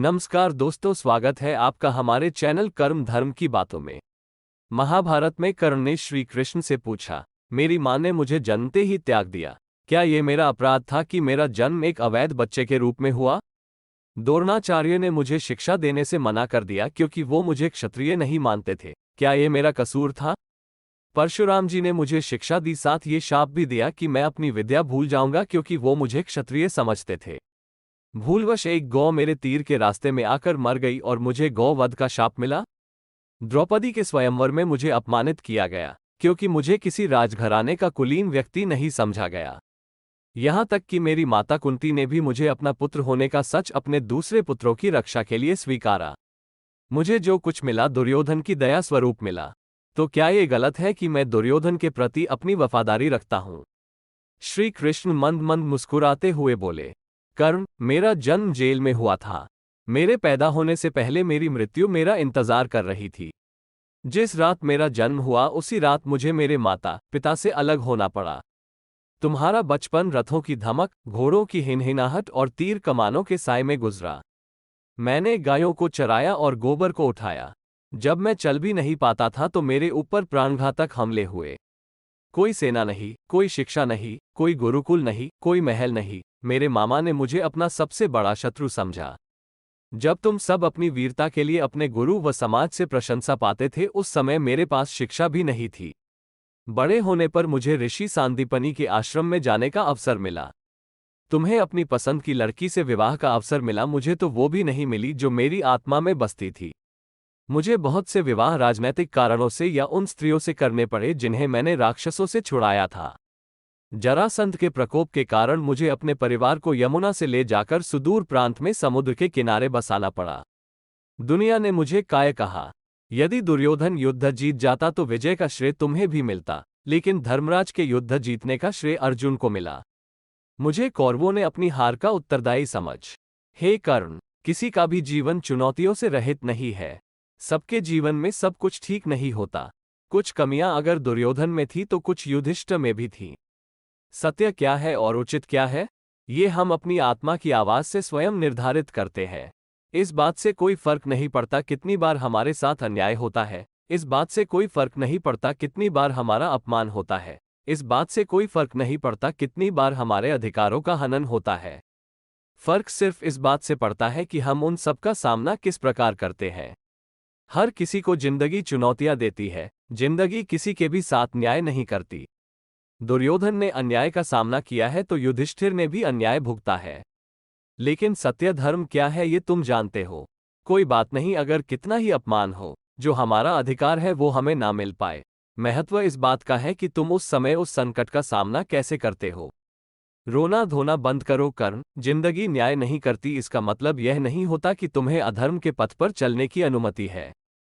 नमस्कार दोस्तों, स्वागत है आपका हमारे चैनल कर्म धर्म की बातों में। महाभारत में कर्ण ने श्री कृष्ण से पूछा, मेरी मां ने मुझे जन्मते ही त्याग दिया, क्या ये मेरा अपराध था कि मेरा जन्म एक अवैध बच्चे के रूप में हुआ? द्रोणाचार्य ने मुझे शिक्षा देने से मना कर दिया क्योंकि वो मुझे क्षत्रिय नहीं मानते थे, क्या ये मेरा कसूर था? परशुराम जी ने मुझे शिक्षा दी, साथ ये शाप भी दिया कि मैं अपनी विद्या भूल जाऊंगा क्योंकि वो मुझे क्षत्रिय समझते थे। भूलवश एक गौ मेरे तीर के रास्ते में आकर मर गई और मुझे गौवध का शाप मिला। द्रौपदी के स्वयंवर में मुझे अपमानित किया गया क्योंकि मुझे किसी राजघराने का कुलीन व्यक्ति नहीं समझा गया। यहां तक कि मेरी माता कुंती ने भी मुझे अपना पुत्र होने का सच अपने दूसरे पुत्रों की रक्षा के लिए स्वीकारा। मुझे जो कुछ मिला दुर्योधन की दया स्वरूप मिला, तो क्या ये गलत है कि मैं दुर्योधन के प्रति अपनी वफादारी रखता हूं? श्री कृष्ण मंद मंद मुस्कुराते हुए बोले, कर्ण, मेरा जन्म जेल में हुआ था। मेरे पैदा होने से पहले मेरी मृत्यु मेरा इंतजार कर रही थी। जिस रात मेरा जन्म हुआ उसी रात मुझे मेरे माता पिता से अलग होना पड़ा। तुम्हारा बचपन रथों की धमक, घोड़ों की हिनहिनाहट और तीर कमानों के साए में गुजरा। मैंने गायों को चराया और गोबर को उठाया। जब मैं चल भी नहीं पाता था तो मेरे ऊपर प्राणघातक हमले हुए। कोई सेना नहीं, कोई शिक्षा नहीं, कोई गुरुकुल नहीं, कोई महल नहीं। मेरे मामा ने मुझे अपना सबसे बड़ा शत्रु समझा। जब तुम सब अपनी वीरता के लिए अपने गुरु व समाज से प्रशंसा पाते थे, उस समय मेरे पास शिक्षा भी नहीं थी। बड़े होने पर मुझे ऋषि सांदीपनि के आश्रम में जाने का अवसर मिला। तुम्हें अपनी पसंद की लड़की से विवाह का अवसर मिला, मुझे तो वो भी नहीं मिली जो मेरी आत्मा में बसती थी। मुझे बहुत से विवाह राजनैतिक कारणों से या उन स्त्रियों से करने पड़े जिन्हें मैंने राक्षसों से छुड़ाया था। जरासंध के प्रकोप के कारण मुझे अपने परिवार को यमुना से ले जाकर सुदूर प्रांत में समुद्र के किनारे बसाना पड़ा। दुनिया ने मुझे काय कहा। यदि दुर्योधन युद्ध जीत जाता तो विजय का श्रेय तुम्हें भी मिलता, लेकिन धर्मराज के युद्ध जीतने का श्रेय अर्जुन को मिला। मुझे कौरवों ने अपनी हार का उत्तरदायी समझ। हे कर्ण, किसी का भी जीवन चुनौतियों से रहित नहीं है। सबके जीवन में सब कुछ ठीक नहीं होता। कुछ कमियां अगर दुर्योधन में थी तो कुछ युधिष्ठिर में भी थी। सत्य क्या है और उचित क्या है, ये हम अपनी आत्मा की आवाज से स्वयं निर्धारित करते हैं। इस बात से कोई फर्क नहीं पड़ता कितनी बार हमारे साथ अन्याय होता है। इस बात से कोई फर्क नहीं पड़ता कितनी बार हमारा अपमान होता है। इस बात से कोई फर्क नहीं पड़ता कितनी बार हमारे अधिकारों का हनन होता है। फर्क सिर्फ इस बात से पड़ता है कि हम उन सब का सामना किस प्रकार करते हैं। हर किसी को जिंदगी चुनौतियां देती है, जिंदगी किसी के भी साथ न्याय नहीं करती। दुर्योधन ने अन्याय का सामना किया है तो युधिष्ठिर ने भी अन्याय भुगता है। लेकिन सत्य धर्म क्या है ये तुम जानते हो। कोई बात नहीं अगर कितना ही अपमान हो, जो हमारा अधिकार है वो हमें ना मिल पाए। महत्व इस बात का है कि तुम उस समय उस संकट का सामना कैसे करते हो। रोना धोना बंद करो कर्ण, जिंदगी न्याय नहीं करती इसका मतलब यह नहीं होता कि तुम्हें अधर्म के पथ पर चलने की अनुमति है।